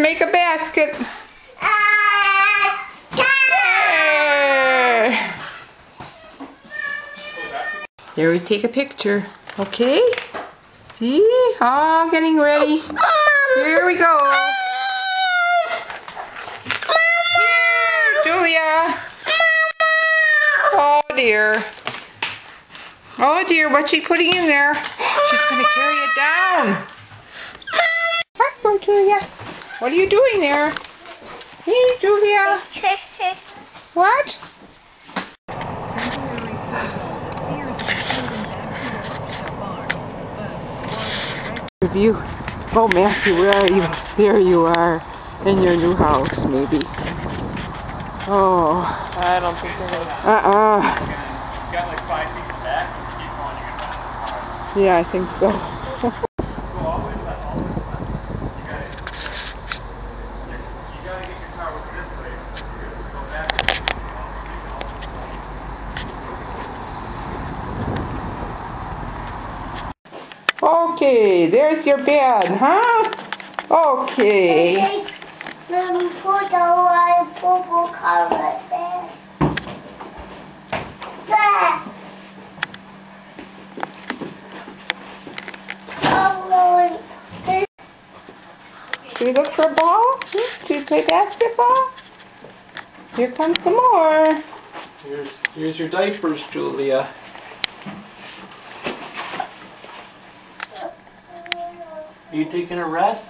make a basket. There we take a picture. Okay? See? All getting ready. Here we go. Here, Julia. Oh dear. Oh dear, what's she putting in there? She's going to carry it down. Hi, Julia. What are you doing there? Hey, Julia. What? View. Oh, Matthew, where are you? There you are, in your new house, maybe. Oh. I don't think they're gonna. You got like 5 feet back. Keep on, you can find the car. Yeah, I think so. Go all the way left, all the way left. You gotta get your car with this way. Go back. Okay, there's your bed, huh? Okay. Let me put the white purple cover there. There. Should we look for a ball? Should we play basketball? Here comes some more. Here's your diapers, Julia. Are you taking a rest?